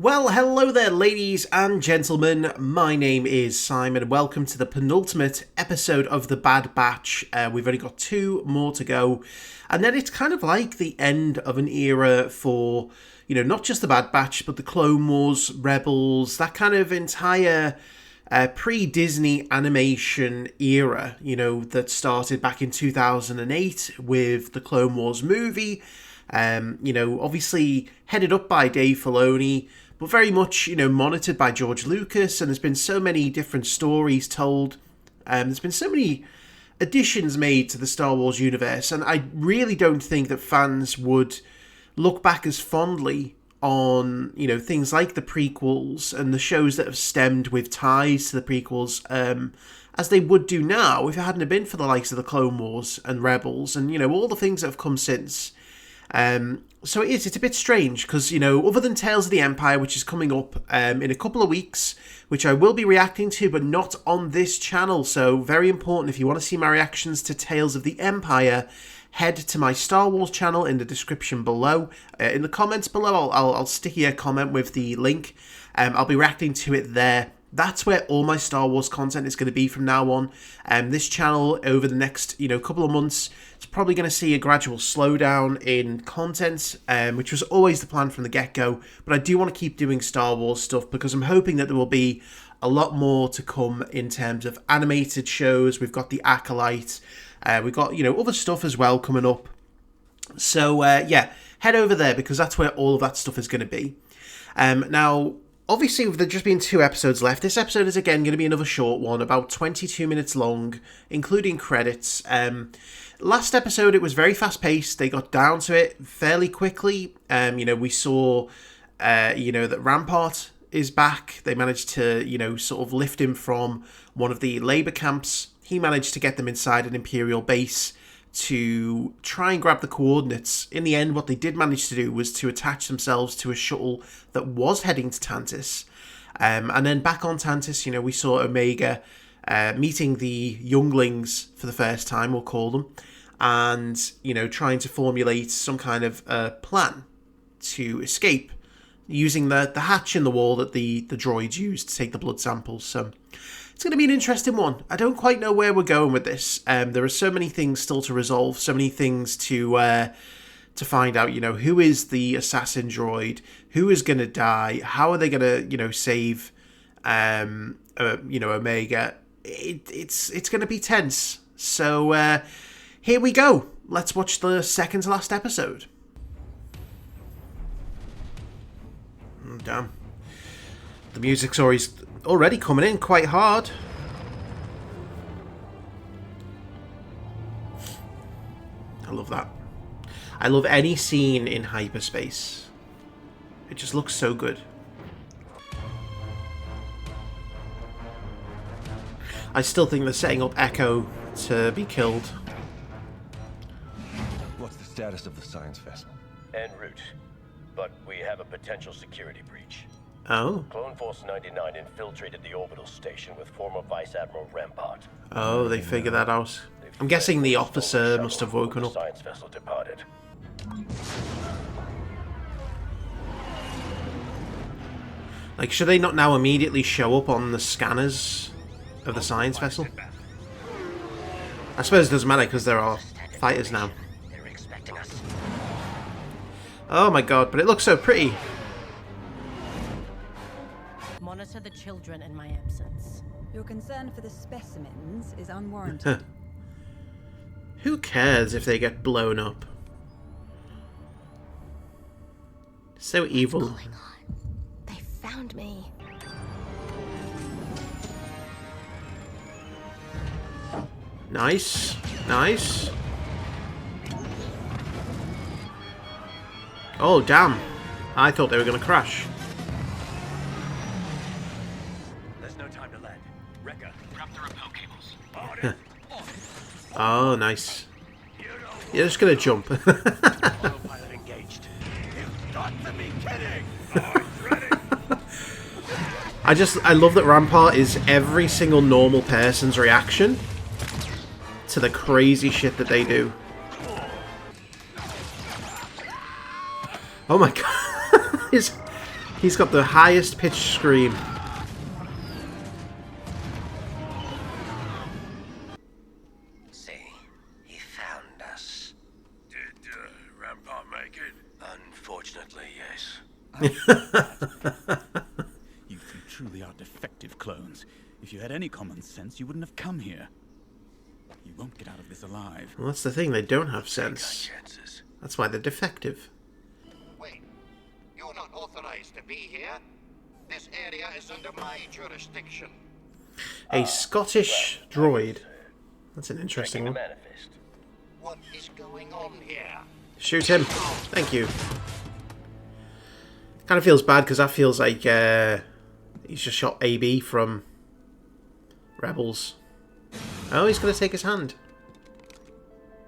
Well, hello there, ladies and gentlemen. My name is Simon, and welcome to the penultimate episode of The Bad Batch. We've only got 2 more to go, and then it's kind of like the end of an era for, you know, not just The Bad Batch, but the Clone Wars, Rebels, that kind of entire pre-Disney animation era, you know, that started back in 2008 with the Clone Wars movie. You know, obviously headed up by Dave Filoni, but very much, you know, monitored by George Lucas, and there's been so many different stories told. There's been so many additions made to the Star Wars universe, and I really don't think that fans would look back as fondly on, you know, things like the prequels and the shows that have stemmed with ties to the prequels, as they would do now if it hadn't been for the likes of the Clone Wars and Rebels and, you know, all the things that have come since. So it's a bit strange because, you know, other than Tales of the Empire, which is coming up in a couple of weeks, which I will be reacting to, but not on this channel. So very important, if you want to see my reactions to Tales of the Empire, head to my Star Wars channel in the description below. In the comments below, I'll stick you a comment with the link. I'll be reacting to it there. That's where all my Star Wars content is going to be from now on. This channel, over the next, you know, couple of months, it's probably going to see a gradual slowdown in content, which was always the plan from the get-go. But I do want to keep doing Star Wars stuff because I'm hoping that there will be a lot more to come in terms of animated shows. We've got The Acolyte. We've got, you know, other stuff as well coming up. So, yeah, head over there because that's where all of that stuff is going to be. Now, obviously, with there just been 2 episodes left, this episode is again going to be another short one, about 22 minutes long, including credits. Last episode, it was very fast-paced. They got down to it fairly quickly. You know, we saw, you know, that Rampart is back. They managed to, you know, sort of lift him from one of the labor camps. He managed to get them inside an Imperial base to try and grab the coordinates. In the end, what they did manage to do was to attach themselves to a shuttle that was heading to Tantis. And then back on Tantis, you know, we saw Omega meeting the younglings for the first time, we'll call them, and, you know, trying to formulate some kind of plan to escape using the hatch in the wall that the droids used to take the blood samples. So it's going to be an interesting one. I don't quite know where we're going with this. There are so many things still to resolve, so many things to find out. You know, who is the assassin droid? Who is going to die? How are they going to, you know, save, you know, Omega? It's going to be tense. So here we go. Let's watch the second to last episode. Oh, damn. The music's already coming in quite hard. I love that. I love any scene in hyperspace. It just looks so good. I still think they're setting up Echo to be killed. What's the status of the science vessel? En route, but we have a potential security breach. Oh. Clone Force 99 infiltrated the orbital station with former Vice Admiral Rampart. Oh, they figured that out. I'm guessing the officer must have woken up. The science vessel departed. Like, should they not now immediately show up on the scanners of the science vessel? I suppose it doesn't matter because there are fighters now. They're expecting us. Oh my god, but it looks so pretty. Monitor the children in my absence. Your concern for the specimens is unwarranted. Who cares if they get blown up? So evil. What's going on? They found me. Nice. Nice. Oh, damn. I thought they were going to crash. There's no time to land. Rekka, grab the rappel cables. Oh, nice. You're just going to jump. Autopilot engaged. You've got to be kidding! I love that Rampart is every single normal person's reaction to the crazy shit that they do. Oh my god. He's got the highest pitched scream. See, he found us. Did Rampart make it? Unfortunately, yes. You two truly are defective clones. If you had any common sense, you wouldn't have come here. You won't get out of this alive. Well, that's the thing. They don't have Take our sense. chances. That's why they're defective. Wait, you're not authorized to be here. This area is under my jurisdiction. A Scottish droid. That's an interesting Checking the one. manifest. What is going on here? Shoot him. Thank you. Kind of feels bad because that feels like he's just shot AB from Rebels. Oh, he's going to take his hand.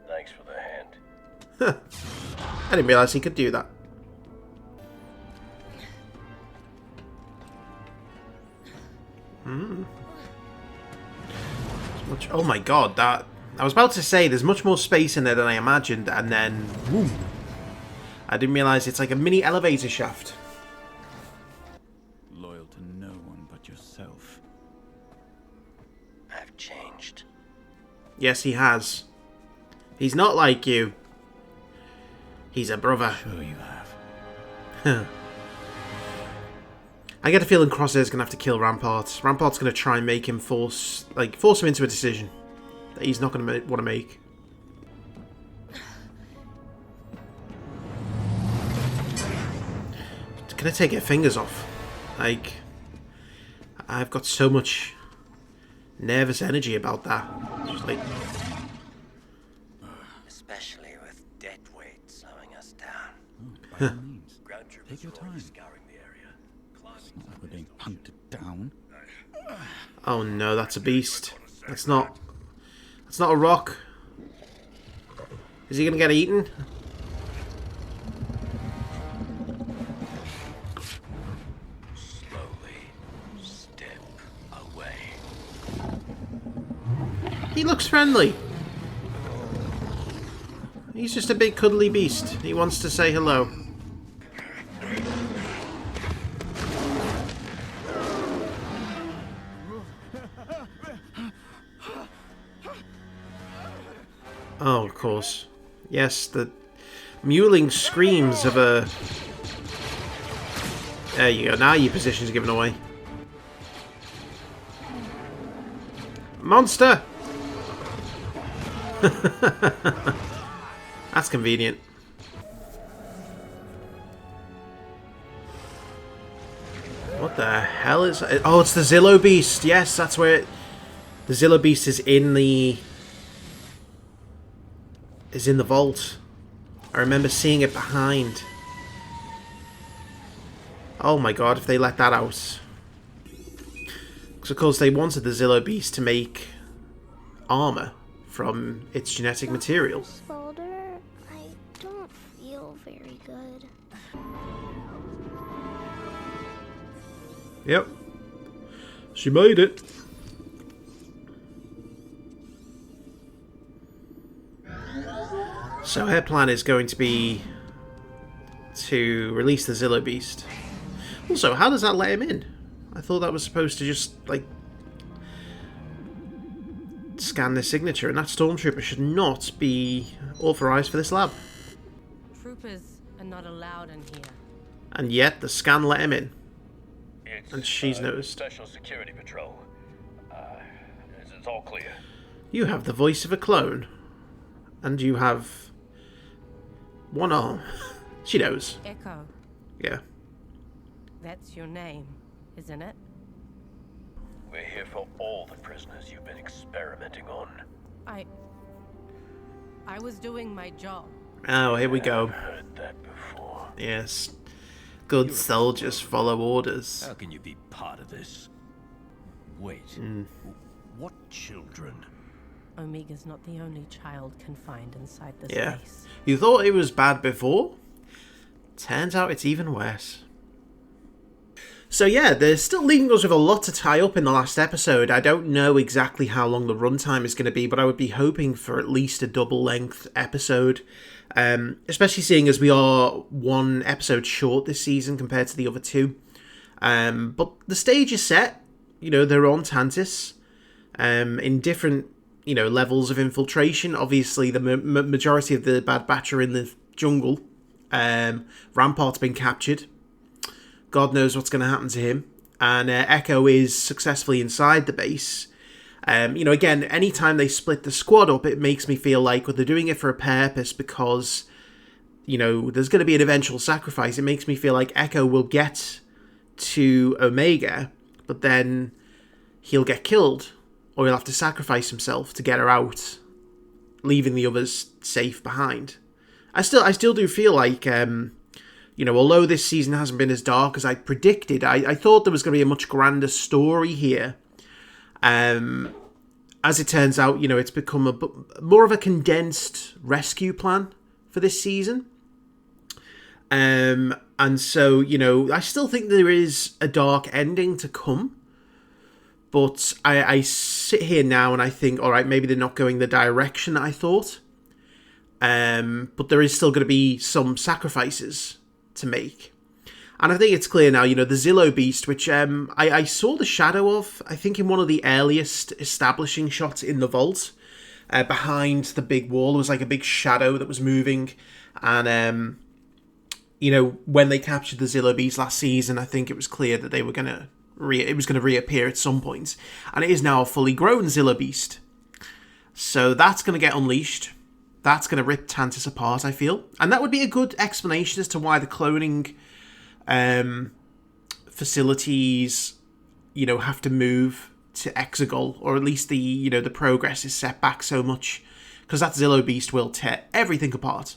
Thanks for the hand. I didn't realise he could do that. Oh my god, that... I was about to say, there's much more space in there than I imagined, and then... Whoom. I didn't realise it's like a mini elevator shaft. Loyal to no one but yourself. I've changed. Yes, he has. He's not like you. He's a brother. Sure you have. I get a feeling Crosshair's gonna have to kill Rampart. Rampart's gonna try and make him force him into a decision that he's not gonna want to make. It's gonna take your fingers off. Like, I've got so much nervous energy about that. Just like, Especially with dead weight slowing us down. By all means. Ground troopers Take your are already time. scouring the area. Climbing It's not like we're being hunted down. oh no, that's a beast. That's not a rock. Is he gonna get eaten? slowly step away. He looks friendly. He's just a big cuddly beast. He wants to say hello. Oh, of course. Yes, the mewling screams of a... There you go. Now your position's given away. Monster! That's convenient. What the hell is... Oh, it's the Zillo Beast. Yes, that's where it... The Zillo Beast is in the... Is in the vault. I remember seeing it behind. Oh my god, if they let that out. Because of course they wanted the Zillo Beast to make armor from its genetic material. Folder, I don't feel very good. Yep. She made it. So her plan is going to be to release the Zillo Beast. Also, how does that let him in? I thought that was supposed to just, like, scan the signature, and that stormtrooper should not be authorized for this lab. Troopers are not allowed in here. And yet, the scan let him in. It's, And she's noticed. Special Security Patrol. It's all clear. You have the voice of a clone. And you have one arm. She knows. Echo, Yeah. that's your name, isn't it? We're here for all the prisoners you've been experimenting on. I was doing my job. Oh, here we go. I've heard that before. Yes. Good soldiers follow orders. How can you be part of this? Wait. What children? Omega's not the only child confined inside this Yeah. place. You thought it was bad before? Turns out it's even worse. So yeah, they're still leaving us with a lot to tie up in the last episode. I don't know exactly how long the runtime is going to be, but I would be hoping for at least a double-length episode. Especially seeing as we are one episode short this season compared to the other two. But the stage is set. They're on Tantis in different, levels of infiltration. Obviously, the majority of the Bad Batch are in the jungle. Rampart's been captured. God knows what's going to happen to him. And Echo is successfully inside the base. Again, anytime they split the squad up, it makes me feel like they're doing it for a purpose because, there's going to be an eventual sacrifice. It makes me feel like Echo will get to Omega, but then he'll get killed, or he'll have to sacrifice himself to get her out, leaving the others safe behind. I still do feel like, although this season hasn't been as dark as I predicted, I thought there was going to be a much grander story here. As it turns out, it's become more of a condensed rescue plan for this season. And so, I still think there is a dark ending to come. But I sit here now and I think, all right, maybe they're not going the direction that I thought. But there is still going to be some sacrifices to make. And I think it's clear now, the Zillo Beast, which I saw the shadow of, I think in one of the earliest establishing shots in the vault. Behind the big wall, there was like a big shadow that was moving. And, when they captured the Zillo Beast last season, I think it was clear that they were going to reappear at some point. And it is now a fully grown Zillo Beast. So that's going to get unleashed. That's going to rip Tantis apart, I feel. And that would be a good explanation as to why the cloning facilities, have to move to Exegol, or at least the progress is set back so much, because that Zillo Beast will tear everything apart.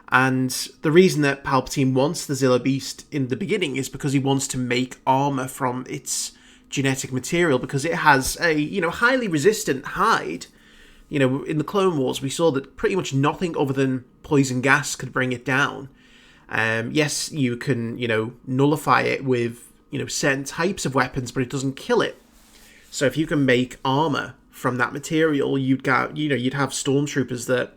And the reason that Palpatine wants the Zillo Beast in the beginning is because he wants to make armor from its genetic material, because it has a, highly resistant hide. In the Clone Wars, we saw that pretty much nothing other than poison gas could bring it down. Yes, you can, nullify it with, certain types of weapons, but it doesn't kill it. So if you can make armor from that material, you'd have stormtroopers that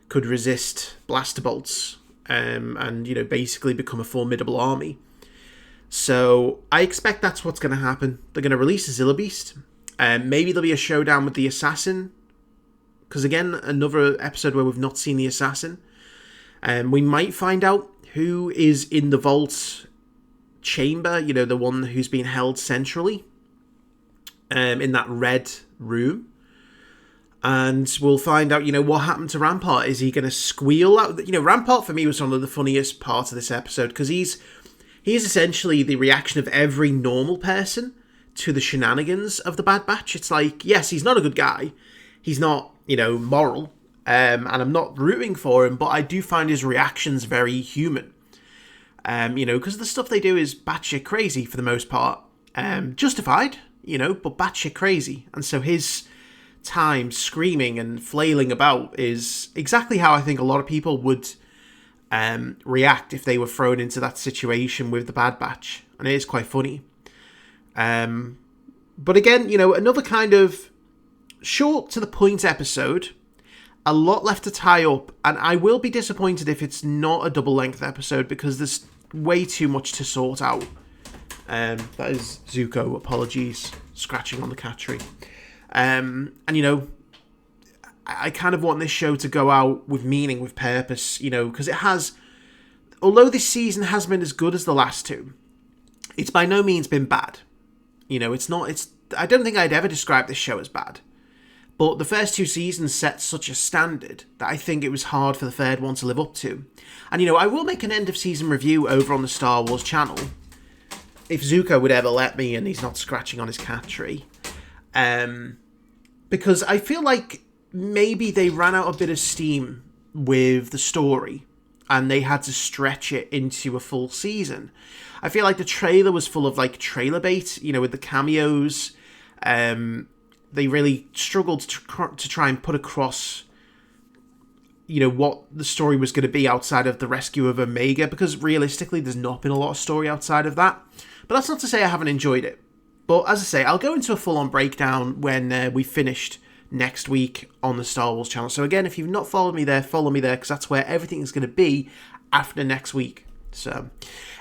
could resist blaster bolts, and basically become a formidable army. So I expect that's what's going to happen. They're going to release a Zillo Beast. Maybe there'll be a showdown with the assassin. Because again, another episode where we've not seen the assassin. We might find out who is in the vault chamber, the one who's been held centrally, in that red room. And we'll find out, what happened to Rampart. Is he going to squeal out? Rampart for me was one of the funniest parts of this episode, because he's essentially the reaction of every normal person to the shenanigans of the Bad Batch. It's like, yes, he's not a good guy. He's not, moral. And I'm not rooting for him, but I do find his reactions very human. Because the stuff they do is batshit crazy for the most part. Justified, but batshit crazy. And so his time screaming and flailing about is exactly how I think a lot of people would react if they were thrown into that situation with the Bad Batch. And it is quite funny. But again, another kind of short to the point episode. A lot left to tie up, and I will be disappointed if it's not a double length episode, because there's way too much to sort out. That is Zuko, apologies, scratching on the cat tree. And I kind of want this show to go out with meaning, with purpose, because it has, although this season has been as good as the last two, it's by no means been bad. I don't think I'd ever describe this show as bad. But the first two seasons set such a standard that I think it was hard for the third one to live up to. And, I will make an end-of-season review over on the Star Wars channel, if Zuko would ever let me and he's not scratching on his cat tree. Because I feel like maybe they ran out a bit of steam with the story and they had to stretch it into a full season. I feel like the trailer was full of, trailer bait, with the cameos. They really struggled to try and put across, what the story was going to be outside of the rescue of Omega, because realistically, there's not been a lot of story outside of that. But that's not to say I haven't enjoyed it. But as I say, I'll go into a full-on breakdown when we finished next week on the Star Wars channel. So again, if you've not followed me there, follow me there, because that's where everything is going to be after next week. So,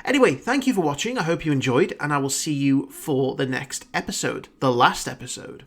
anyway, thank you for watching. I hope you enjoyed, and I will see you for the next episode, the last episode.